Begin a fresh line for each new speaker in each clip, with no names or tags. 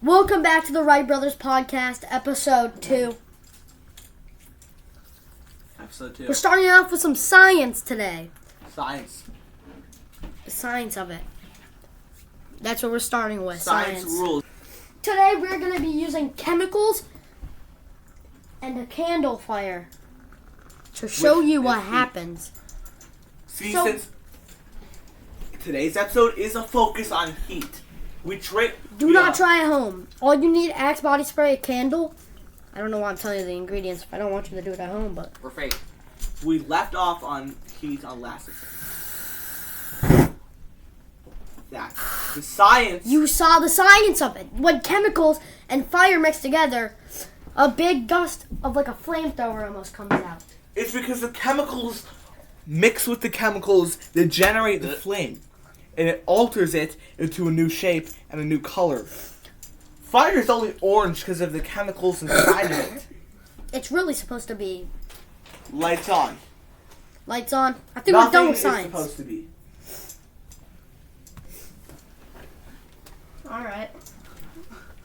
Welcome back to the Wright Brothers Podcast, Episode 2.
Episode 2.
We're starting off with some science today.
Science.
The science of it. That's what we're starting with.
Science rules.
Today we're going to be using chemicals and a candle fire to show you what happens.
See, since today's episode is a focus on heat,
Do not try at home. All you need: Axe body spray, a candle. I don't know why I'm telling you the ingredients if I don't want you to do it at home, but
we're fake. We left off on heat on last episode. The science.
You saw the science of it. When chemicals and fire mix together, a big gust of like a flamethrower almost comes out.
It's because the chemicals mix with the chemicals that generate the flame, and it alters it into a new shape and a new color. Fire is only orange because of the chemicals inside of it.
It's really supposed to be
lights on.
Lights on. I think we're done with
science.
science.
Supposed to be.
All right.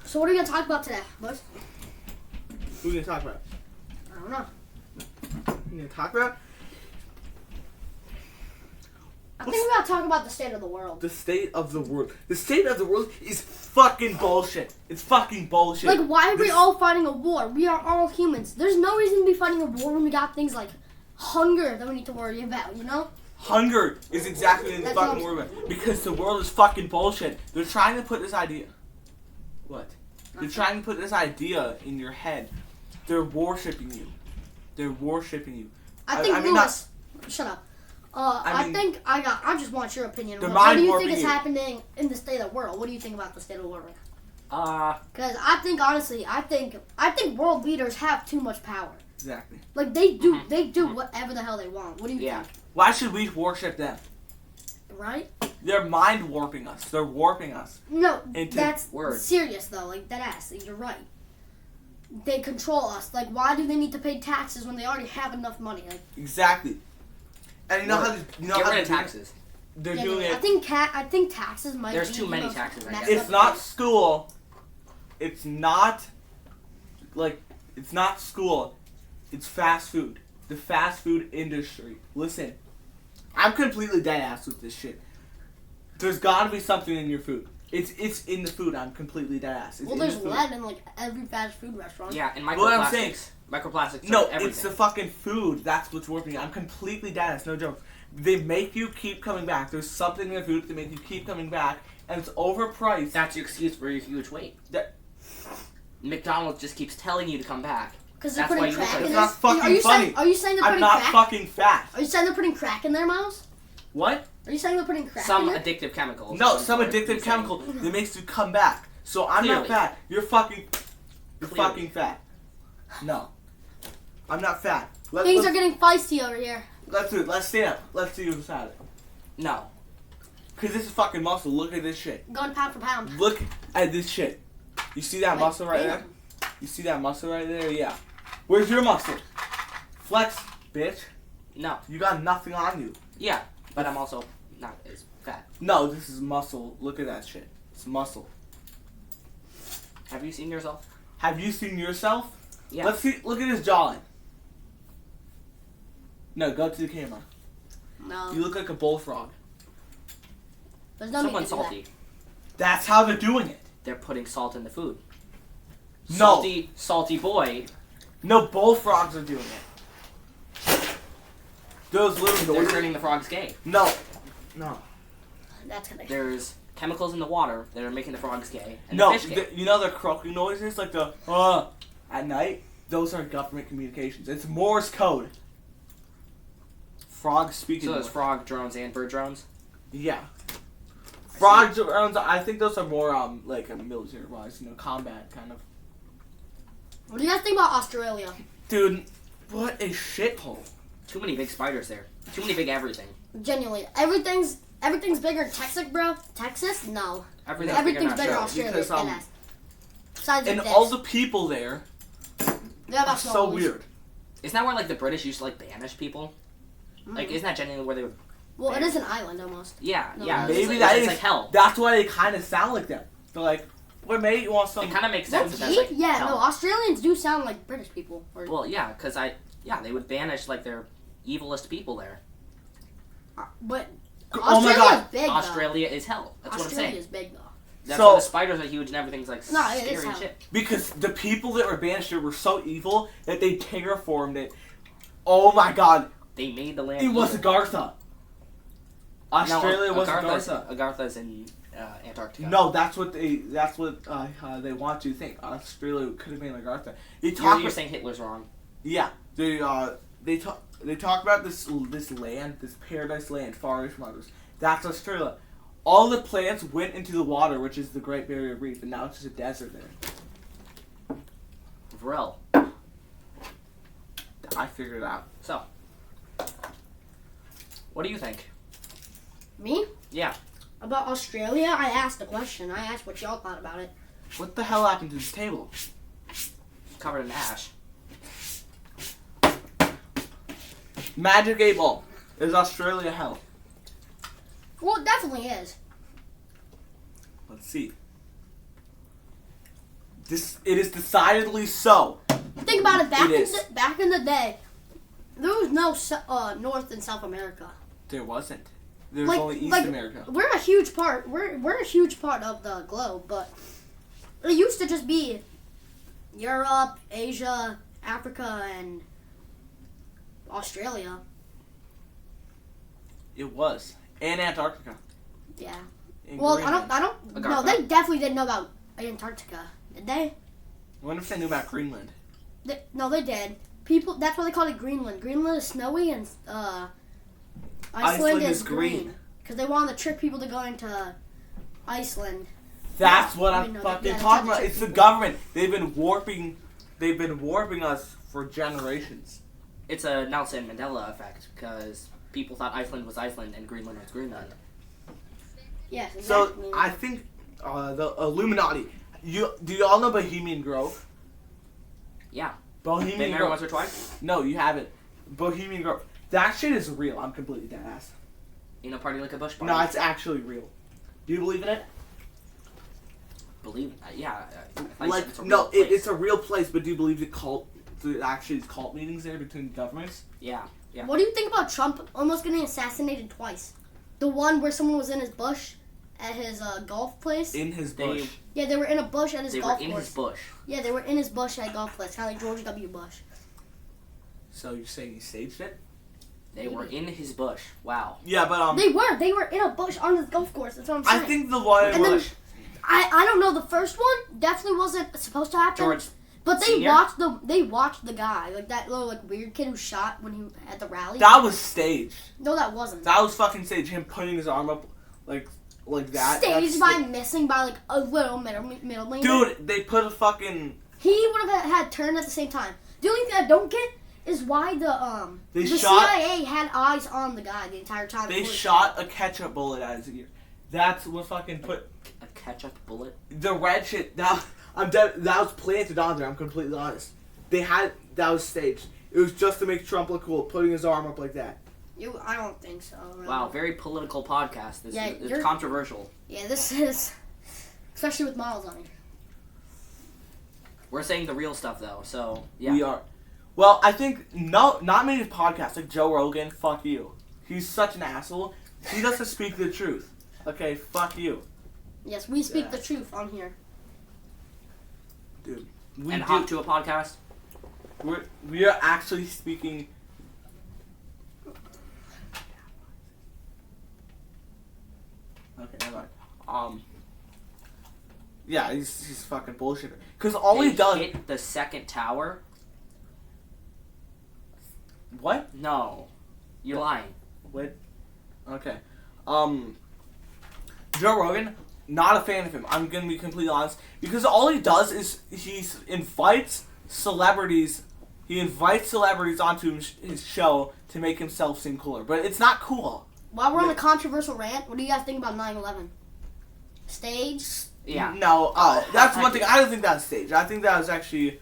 So what are we gonna talk about today, boys?
What are we gonna talk about?
I don't know.
You gonna talk about?
I think we're gonna talk about the state of the world.
The state of the world. The state of the world is fucking bullshit. It's fucking bullshit.
Like, why are we all fighting a war? We are all humans. There's no reason to be fighting a war when we got things like hunger that we need to worry about, you know?
Hunger is exactly what we fucking worry about. Because the world is fucking bullshit. They're trying to put this idea. What? They're trying to put this idea in your head. They're worshipping you. They're worshipping you.
I think Lewis. Shut up. I just want your opinion. What do you think is happening in the state of the world? What do you think about the state of the world?
Because
I think honestly, I think world leaders have too much power.
Exactly.
Like they do whatever the hell they want. What do you think?
Why should we worship them?
Right?
They're mind warping us. They're warping us.
No, that's serious though. Like that ass. You're right. They control us. Like, why do they need to pay taxes when they already have enough money? Like,
exactly. And you know how
get rid of taxes.
They're doing it.
I think taxes might.
There's too many taxes.
It's not school. It's not school. It's fast food. The fast food industry. Listen, I'm completely dead ass with this shit. There's got to be something in your food. It's in the food. I'm completely dead ass.
Well, there's lead in like every fast food restaurant.
Yeah, and microplastics.
What I'm saying,
microplastics.
No,
everything.
It's the fucking food. That's what's working. I'm completely dead ass. No joke. They make you keep coming back. There's something in the food that make you keep coming back, and it's overpriced.
That's your excuse for your huge weight. McDonald's just keeps telling you to come back.
Because they're putting crack in
It's
their
not fucking funny.
Are you saying they're putting
crack?
I'm
not fucking fat.
Are you saying they're putting crack in their mouths?
What?
Are you saying they're putting crack
Some
in there?
addictive chemicals.
No, some addictive chemical that makes you come back. So I'm not fat. You're fucking fat. No. I'm not fat.
Things are getting feisty over here.
Let's do it. Let's stand up. Let's see who's at it.
No.
Because this is fucking muscle. Look at this shit.
Going pound for pound.
Look at this shit. You see that muscle right there? You see that muscle right there? Yeah. Where's your muscle? Flex, bitch.
No.
You got nothing on you.
Yeah, but I'm also not as fat.
No, this is muscle. Look at that shit. It's muscle.
Have you seen yourself?
Have you seen yourself?
Yeah.
Let's see. Look at his jawline. No, go to the camera.
No.
You look like a bullfrog.
There's no
Someone salty.
That's how they're doing it.
They're putting salt in the food.
No.
Salty boy.
No, bullfrogs are doing it. Those little
They're turning the frogs gay.
No.
That's gonna.
There's chemicals in the water that are making the frogs gay. And
No,
the fish gay.
you know the croaking noises, like the at night? Those are government communications. It's Morse code. Frogs speaking.
So there's frog drones and bird drones?
Yeah. Frog drones, I think those are more like military-wise, combat kind of.
What do you guys think about Australia?
Dude, what a shithole.
Too many big spiders there. Too many big everything.
Genuinely, everything's bigger in Texas, bro. Texas? No.
Everything's
bigger in Australia than us.
And all the people there.
Yeah,
so weird.
Isn't that where like the British used to like banish people? Mm-hmm. Like, isn't that genuinely where they would?
Well, it is an island almost.
Yeah,
no,
yeah.
Maybe
it's like
is
hell.
That's why they kind of sound like them. They're like, what made you want some?
It kind of makes sense.
That's
Like,
yeah, no, Australians do sound like British people.
Well, yeah, because they would banish like their evilest people there.
But
Oh my God,
big,
Australia is hell. That's what I'm saying.
Australia's big though.
That's why the spiders are huge and everything's like scary
is
and shit.
Because the people that were banished there were so evil that they terraformed it. Oh my God.
They made the land.
It was Agartha. Australia was
Agartha's,
Agartha.
Agartha's in Antarctica.
No, that's what they want you to think. Australia could have been Agartha.
You're saying Hitler's wrong.
Yeah, they talk about this land, this paradise land, far away from others. That's Australia. All the plants went into the water, which is the Great Barrier Reef, and now it's just a desert there.
Vrel.
I figured it out.
So, what do you think?
Me?
Yeah.
About Australia, I asked a question. I asked what y'all thought about it.
What the hell happened to this table?
Covered in ash.
Magic 8 Ball. Is Australia hell?
Well, it definitely is.
Let's see. It is decidedly so.
Think about it. Back in the day, there was no North and South America.
There wasn't. There was only East America.
We're a huge part. We're a huge part of the globe, but it used to just be Europe, Asia, Africa, and Australia.
It was. And Antarctica.
Yeah.
And
Well,
Greenland.
I don't. No, they definitely didn't know about Antarctica, did they?
I wonder if they knew about Greenland.
No, they did. People. That's why they called it Greenland. Greenland is snowy, and Iceland is green. Because they wanted to trick people to go into Iceland.
That's what I'm fucking talking about. It's the government. They've been warping us for generations.
It's a Nelson Mandela effect because people thought Iceland was Iceland and Greenland was Greenland.
Yes, exactly.
So I think the Illuminati. Do you all know Bohemian Grove?
Yeah.
Bohemian
Been there
Grove.
once or twice?
No, you haven't. Bohemian Grove. That shit is real. I'm completely dead ass.
You know, party like a bush party.
No, it's actually real. Do you believe in it?
Believe? Yeah.
It's a real place. But do you believe actually cult meetings there between governments?
Yeah. Yeah.
What do you think about Trump almost getting assassinated twice? The one where someone was in his bush at his golf place.
In his bush.
Yeah, they were in a bush at his golf course.
They were in his bush.
Yeah, they were in his bush at a golf place, kind of like George W. Bush.
So you're saying he staged it?
They were in his bush. Wow.
Yeah, but
They were in a bush on his golf course. That's what I'm saying.
I think the one
and then, I don't know. The first one definitely wasn't supposed to happen.
George.
But
Senior?
they watched the guy, like that little weird kid who shot when he at the rally.
That was staged.
No, that wasn't.
That was fucking staged. Him putting his arm up like that.
Staged by missing by like a little middle lane.
Dude, they put a fucking.
He would have had turned at the same time. The only thing I don't get is why the CIA had eyes on the guy the entire time.
They shot a ketchup bullet at his ear. That's what fucking put
a ketchup bullet.
The red shit. I'm dead. That was planted on there. I'm completely honest. That was staged. It was just to make Trump look cool, putting his arm up like that.
I don't think so. Really.
Wow, very political podcast. It's controversial.
Yeah, this is, especially with models on it.
We're saying the real stuff though, so yeah.
We are. Well, I think not many podcasts like Joe Rogan. Fuck you. He's such an asshole. He doesn't speak the truth. Okay, fuck you.
Yes, we speak the truth on here.
Dude,
Hop to a podcast.
We are actually speaking. Okay, never mind. Yeah, he's fucking bullshit. Cause all he does
hit the second tower.
What?
No, you're lying.
What? Okay. Joe Rogan, not a fan of him. I'm gonna be completely honest because all he does is he invites celebrities. He invites celebrities onto his show to make himself seem cooler, but it's not cool.
While we're on a controversial rant, what do you guys think about 9/11? Stage?
Yeah.
No, that's one thing. I don't think that's staged. I think that was actually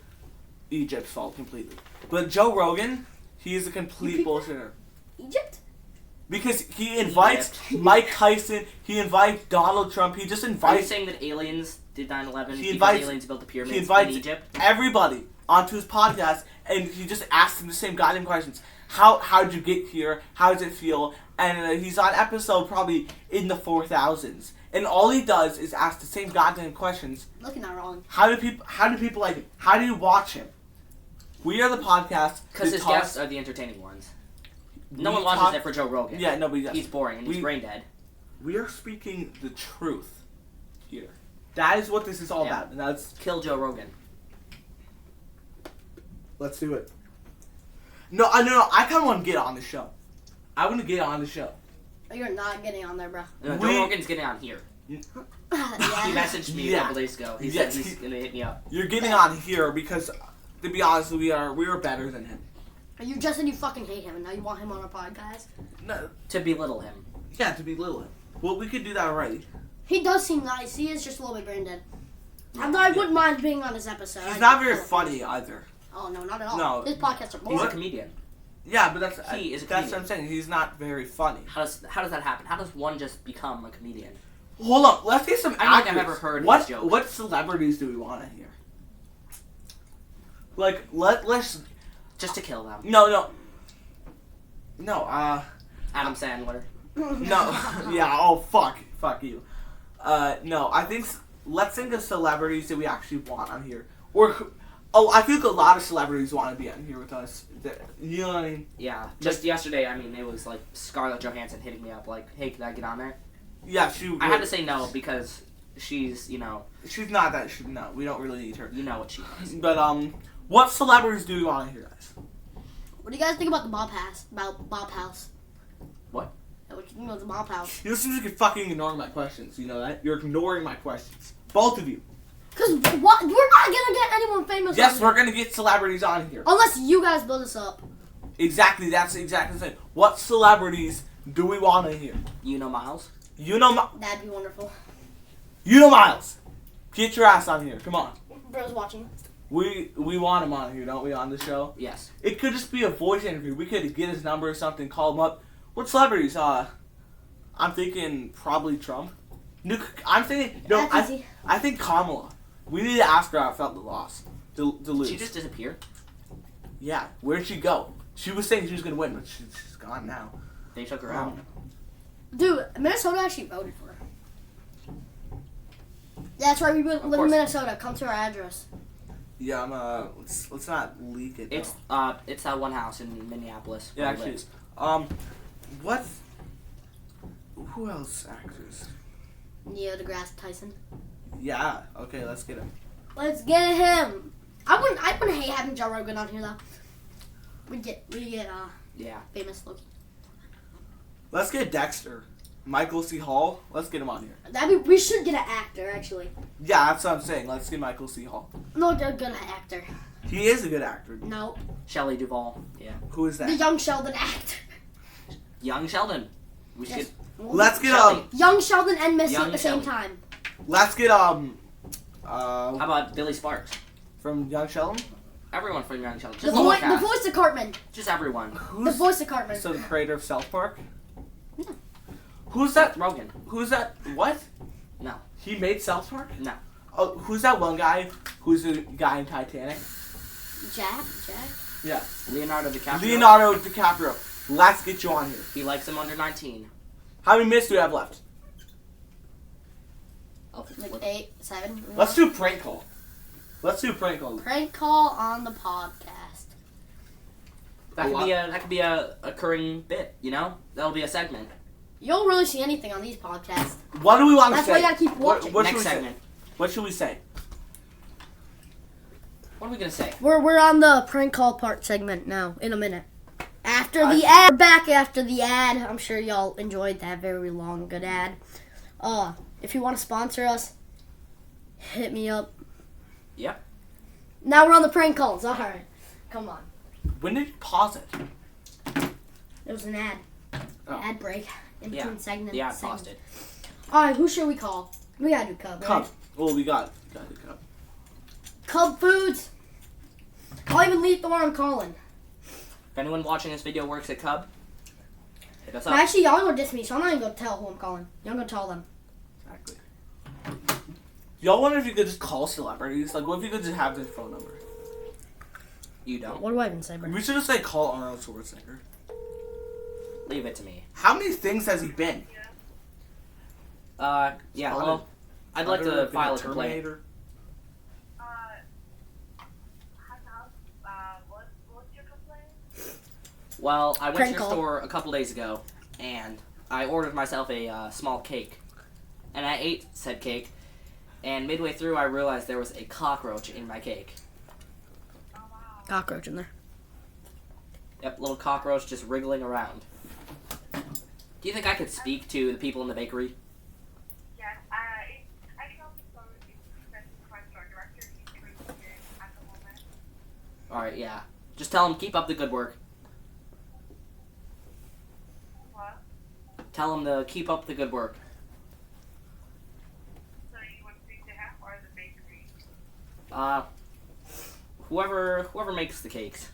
Egypt's fault completely. But Joe Rogan, he is a complete bullshitter.
Egypt?
Because he invites Mike Tyson, he invites Donald Trump, he just invites...
Are you saying that aliens did 9/11
He
because
invites-
aliens built the
He
pyramids in
invites
Egypt.
everybody onto his podcast, and he just asks them the same goddamn questions. How'd you get here? How does it feel? And he's on episode probably in the 4,000s, and all he does is ask the same goddamn questions.
Looking not wrong.
How do people like him? How do you watch him? We are the podcast
Because
that
his
talks-
guests are the entertaining ones.
we
No one watches
talk-
it for Joe Rogan.
Yeah, nobody does.
He's boring and he's brain dead.
We are speaking the truth here. That is what this is all
Yeah.
about, and that's
Kill Joe Rogan.
let's do it. No, I kind of want to get on the show. I want to get on the show.
You're not getting on there, bro.
No, Joe Rogan's getting on here. He
Yeah.
messaged me a couple days ago. He said he's gonna hit me up.
You're getting on here because, to be honest, we are better than him.
You just said you fucking hate him, and now you want him on a podcast.
No,
To belittle him.
yeah, to belittle him. Well, we could do that already.
He does seem nice. He is just a little bit brain dead. I wouldn't mind being on his episode.
He's not very funny either.
Oh no, not at all.
No.
His podcasts are
He's
boring.
a comedian.
Yeah, but that's
He is a
that's
comedian.
what I'm saying. He's not very funny.
How does that happen? How does one just become a comedian?
Hold on, let's get some
I don't think
actors.
I've ever heard
what
his joke.
What celebrities do we want to hear? Like let's
Just to kill them.
no.
Adam Sandler.
No, yeah. Oh fuck you. No, I think let's think of celebrities that we actually want on here. I feel like a lot of celebrities want to be on here with us. You know what I mean?
Yeah. Just yesterday, I mean, it was like Scarlett Johansson hitting me up like, "Hey, can I get on there?"
Yeah,
I had to say no because she's,
she's not that. No, we don't really need her.
you know what she is.
But what celebrities do we want to hear, guys?
What do you guys think about the Bob House? About Bob House?
What?
What do you think about the Bob House?
You seem like you're fucking ignoring my questions. You know that? You're ignoring my questions. Both of you.
Cause what? We're not gonna get anyone famous.
Yes,
on
we're
here.
gonna get celebrities on here.
Unless you guys build us up.
Exactly. That's exactly the same. What celebrities do we want to hear?
You know Miles?
That'd be wonderful.
Miles. Get your ass on here. Come on.
Bro's watching.
We want him on here, don't we, on the show?
Yes.
It could just be a voice interview. We could get his number or something, call him up. What celebrities? I'm thinking probably Trump. I'm thinking
That's easy.
I think Kamala. We need to ask her how it felt to lose.
She just disappeared.
Yeah, where'd she go? She was saying she was gonna win, but she's gone now.
They took her out.
Dude, Minnesota actually voted for her. That's right. We live in
course.
Minnesota. Come to our address.
Yeah, let's not leak it.
It's that one house in Minneapolis.
Yeah,
where he
actually.
lives.
What? Who else actors?
Neil deGrasse Tyson.
Yeah. Okay, let's get him.
Let's get him. I wouldn't hate having Joe Rogan on here though. We get
Yeah.
famous looking.
Let's get Dexter. Michael C. Hall. Let's get him on here.
We should get an actor actually.
Yeah, that's what I'm saying. Let's get Michael C. Hall.
No, a good actor.
He is a good actor.
No,
Shelley Duvall. Yeah.
Who is
the
that?
young Sheldon actor.
Young Sheldon. We
Yes.
should.
Let's get
Shelley.
Young Sheldon and Missy
Young
at the same
Sheldon.
time.
Let's get
How about Billy Sparks?
from Young Sheldon.
Everyone from Young Sheldon.
The
Just the whole
voice
cast.
of Cartman.
Just everyone.
The
Who's
voice of Cartman.
so the creator of South Park?
Yeah.
Who's that?
Rogan.
Who's that? What?
No.
He made South Park?
No.
Oh, who's that one guy? Who's the guy in Titanic?
Jack.
Yeah.
Leonardo DiCaprio.
Leonardo DiCaprio. Let's get you on here.
He likes him under 19.
How many minutes do we have left?
Oh,
Like
what-
8, 7.
Let's do prank call.
Prank call on the podcast.
that could be a occurring bit. You know, that'll be a segment.
You don't really see anything on these podcasts.
What do we want to
That's
say?
why you gotta keep watching.
What should
Next
we say?
segment.
What should we say?
What are we gonna say?
We're on the prank call part segment now. In a minute. After the ad, we're back after the ad. I'm sure y'all enjoyed that very long, good ad. If you want to sponsor us, hit me up.
Yep.
Now we're on the prank calls. All right, come on.
When did you pause it?
It was an ad.
Oh.
Ad break in
Yeah.
between segments.
Yeah, I paused it.
All right, who should we call? We gotta do Cub. Right?
Cub. Well, we got the Cub.
Cub Foods. I'll even leave the one I'm calling.
If anyone watching this video works at Cub, hit us
No,
up.
actually, y'all gonna diss me, so I'm not even gonna tell who I'm calling. Y'all gonna tell them.
Exactly. Y'all wonder if you could just call celebrities? Like, what if you could just have their phone number?
You don't.
What do I even say, bro?
We should just, like, call Arnold Schwarzenegger.
Leave it to me.
How many things has he been?
Yeah, well, I'd like to file a complaint.
Terminator.
What's your complaint?
Well, I went
Prank
to your
call.
store a couple days ago, and I ordered myself a small cake. And I ate said cake, and midway through I realized there was a cockroach in my cake.
Cockroach in there.
Yep, little cockroach just wriggling around. Do you think I could speak to the people in the bakery?
Yes, I can also send request to our director. He's currently here at the moment.
Alright, yeah. Just tell him keep up the good work.
What?
Tell him to keep up the good work.
So you would speak to him or the bakery?
Whoever makes the cakes.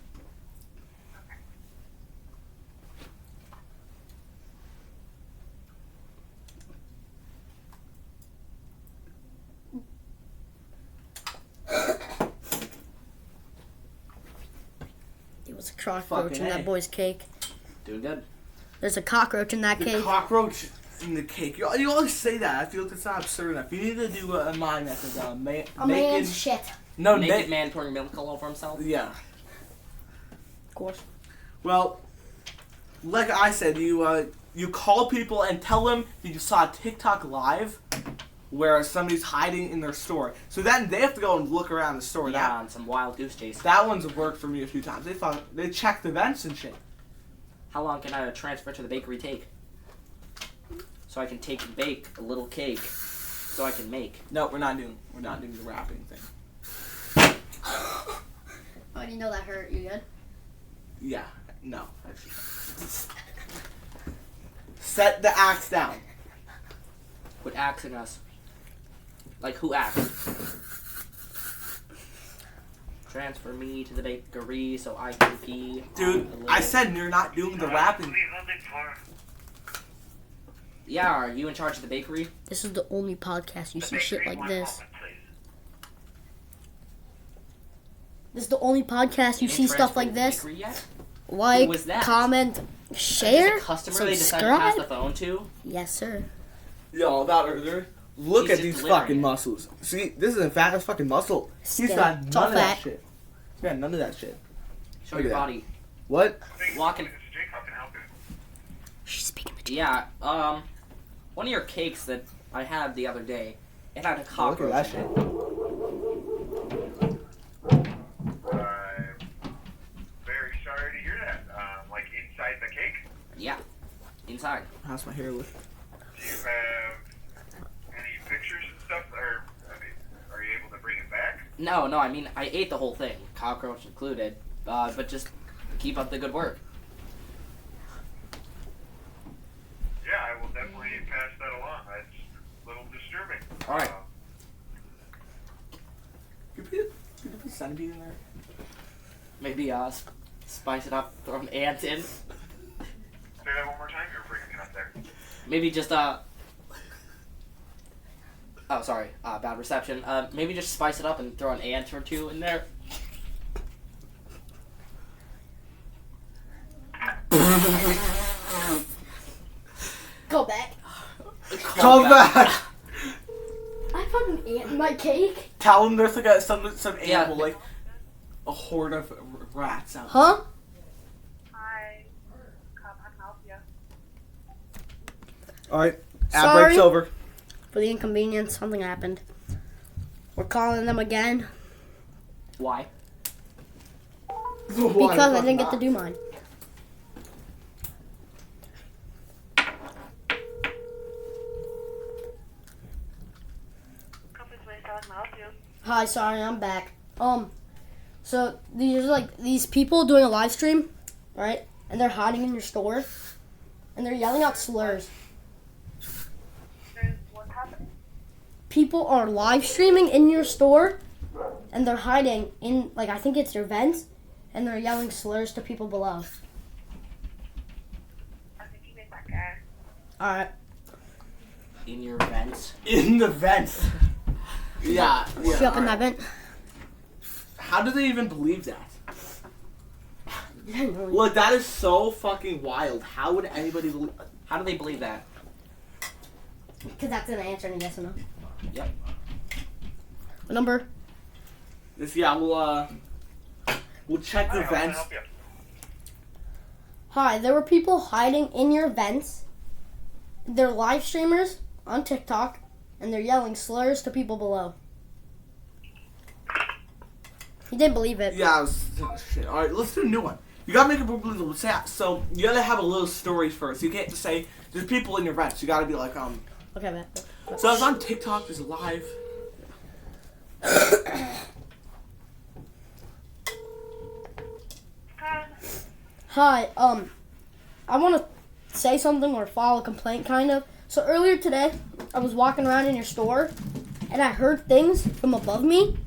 There was a cockroach
Fucking
in that
A.
boy's cake.
Doing good.
There's a cockroach in that
The
cake.
cockroach in the cake. You always say that. I feel like it's not absurd enough. You need to do a mind method.
A
Naked.
man's shit.
No,
Naked man pouring milk all over himself.
Yeah.
Of course.
Well, like I said, you call people and tell them that you saw a TikTok live where somebody's hiding in their store. So then they have to go and look around the store.
Yeah, on some wild goose chase.
That one's worked for me a few times. They checked the vents and shit.
How long can I transfer to the bakery take? So I can take and bake a little cake. So I can make.
No, we're not doing the wrapping thing.
Oh, do you know that hurt? You good?
Yeah, no. Actually. Set the axe down.
Quit axing us. Like, who axed? Transfer me to the bakery so I can pee.
Dude, I said you're not doing the wrapping.
Yeah, are you in charge of the bakery?
This is the only podcast you see shit like this. This is the only podcast you see stuff like this.
Yet?
Like,
was that?
comment, share,
Is a customer they decided to pass the
subscribe.
phone to?
Yes, sir.
Yo, about earlier. Look
He's
at
just
these
delivering
fucking
it.
muscles. See, this isn't fat, that's fucking muscle. He's
Skin.
got
It's all
none of that
fat.
shit. He's got none of that shit.
Show
Look
your
at that.
body.
What?
Walking.
She's speaking the truth.
Yeah, one of your cakes that I had the other day, it had a
Look at
cockroach
that
in it.
shit.
Very sorry to hear that. Like inside the cake?
Yeah, inside.
How's my hair look?
Do you have any pictures and stuff? Or are you able to bring it back?
No, I mean, I ate the whole thing, cockroach included, but just keep up the good work.
Yeah, I will definitely pass that along. That's a little disturbing.
Alright.
Could you put centipede in there?
Maybe, spice it up, throw an ant in.
Say that one more time. You're breaking it up there.
Maybe just, oh, sorry, bad reception. Maybe just spice it up and throw an ant or two in there.
Go back.
Come back!
I found an ant in my cake.
Tell him there's like some
Yeah.
animal, like a horde of rats out
Huh?
Hi. Come, I can help you.
there. Alright, ad
Sorry.
break's over.
For the inconvenience, something happened. We're calling them again
Why?
because I didn't get to do mine.
Company's place, how can I help you?
Hi, sorry, I'm back. So these people doing a live stream, right? And they're hiding in your store, and they're yelling out slurs.
There's what's happening?
People are live streaming in your store, and they're hiding in, like, I think it's their vents, and they're yelling slurs to people below.
I think you made that guy.
All right.
In your vents.
In the vents. Yeah.
She up in that vent.
How do they even believe that?
I know.
Look, that is so fucking wild. How would anybody believe?
How do they believe that?
Because that's an answer in a yes or no.
Yep.
What number?
We'll check the
Hi, how can I
vents.
help you?
Hi, there were people hiding in your vents. They're live streamers on TikTok, and they're yelling slurs to people below. He didn't believe it.
Yeah, shit. All right, let's do a new one. You gotta make it believable. So you gotta have a little story first. You can't just say there's people in your vents. You gotta be like
Okay, man.
So I was on TikTok. There's live.
Hi, I want to say something or file a complaint, kind of. So earlier today, I was walking around in your store, and I heard things from above me,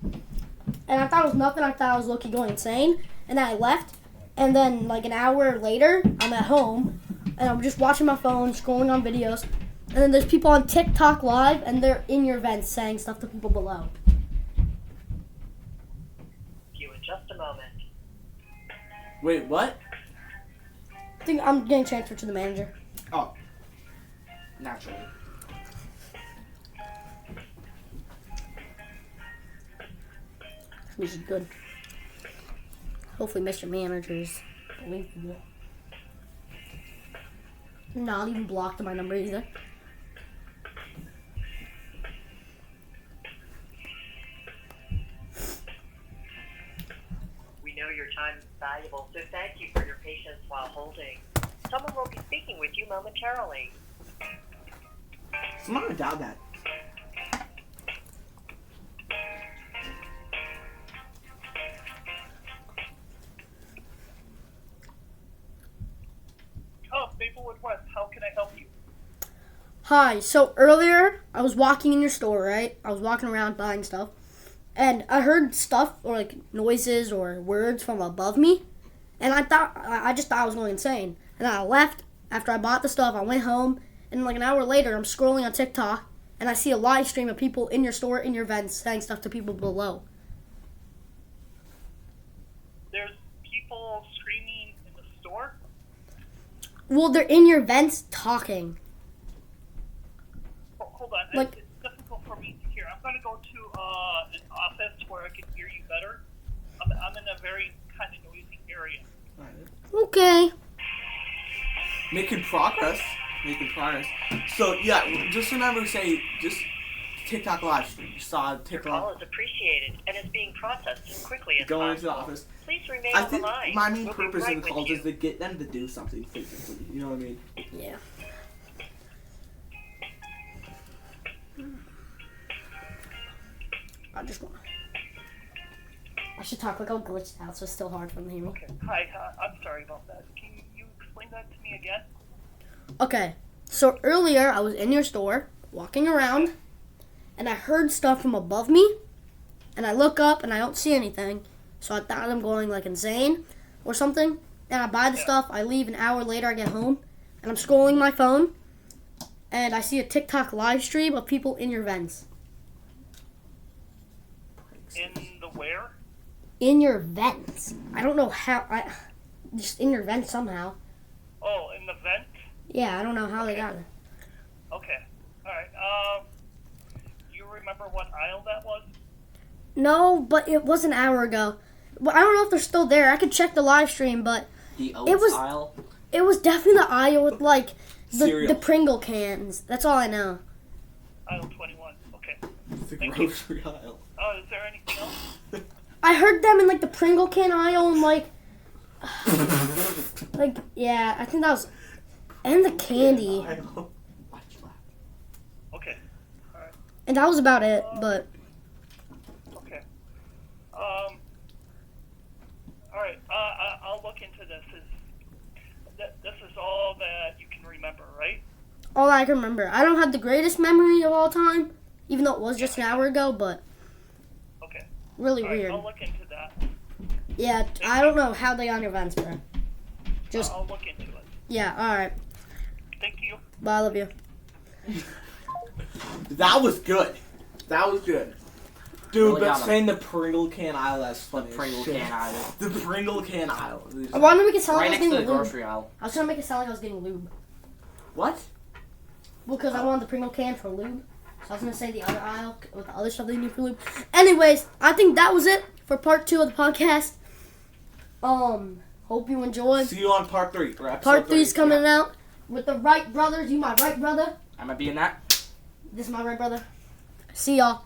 and I thought it was nothing. I thought I was low-key going insane, and then I left, and then like an hour later, I'm at home, and I'm just watching my phone, scrolling on videos, and then there's people on TikTok live, and they're in your vents saying stuff to people below.
You in just a moment.
Wait, what?
I think I'm getting transferred to the manager.
Oh,
Naturally.
Which is good. Hopefully Mr. Manager's believable. Not even blocked my number either.
We know your time is valuable, so thank you for your patience while holding. Someone will be speaking with you momentarily.
I'm not gonna doubt that.
Oh, Maplewood West, how can I help you?
Hi, so earlier I was walking in your store, right? I was walking around buying stuff. And I heard stuff or like noises or words from above me. And I just thought I was going insane. And I left after I bought the stuff. I went home. And like an hour later, I'm scrolling on TikTok. And I see a live stream of people in your store, in your vents, saying stuff to people below.
There's people screaming in the store?
Well, they're in your vents talking.
Hold on,
Like-
it's difficult for me to hear. I'm going to go to an office where I can hear you better. I'm in a very kind of noisy area.
Okay.
Making progress. So yeah, just remember to say just TikTok live stream. You saw
Your call
TikTok
is appreciated and is being processed as quickly as
going into the
possible.
office.
Please remain
I
on the
think
line.
my main
We'll be
purpose in
right
the
with
calls
you.
is to get them to do something physically. You know what I mean?
Yeah. I should talk like I'm glitched out, so it's still hard for them to hear me.
Okay, hi, I'm sorry about that. Can you explain that to me again?
Okay, so earlier I was in your store, walking around, and I heard stuff from above me, and I look up and I don't see anything, so I thought I'm going like insane or something. Then I buy the stuff, I leave, an hour later I get home, and I'm scrolling my phone, and I see a TikTok live stream of people in your vents.
In the where?
In your vents. I don't know how, just in your vents somehow.
Oh, in the vent?
Yeah, I don't know how they got it.
Okay, alright, you remember what aisle that was?
No, but it was an hour ago. Well, I don't know if they're still there. I could check the live stream, but
The oats
It was-
aisle.
it was definitely the aisle with like the
Cereal.
Pringle cans. That's all I know.
Aisle 21, okay.
It's the
Thank you.
grocery aisle.
Is there anything else?
I heard them in like the Pringle can aisle and like yeah, I think that was and the candy.
Aisle. Watch that.
Okay, alright,
And that was about it, but
okay. Alright, I'll look into this. This is all that you can remember, right?
all I can remember. I don't have the greatest memory of all time, even though it was just an hour ago, but
Okay.
really
Alright,
weird.
I'll look into that.
Yeah, I don't know how they got on your vents, bro. Just
I'll look into it.
yeah, alright.
Thank you.
Bye, I love you.
That was good. That was good. Dude,
Really
but
got 'em.
saying the Pringle can aisle, that's
The
funny. as
Pringle
shit.
can aisle.
The Pringle can aisle.
I wanted to make it sound
Right
like I
next
was
to the
getting lube.
grocery aisle.
I was trying to make it sound like I was getting lube.
What?
Well, because I wanted the Pringle can for lube. So I was going to say the other aisle with the other stuff they need for lube. Anyways, I think that was it for part 2 of the podcast. Hope you enjoyed.
See you on part 3. Or episode
Part 3 is
3.
coming out with the Wright brothers. You my Wright brother.
I might be in that.
This is my Wright brother. See y'all.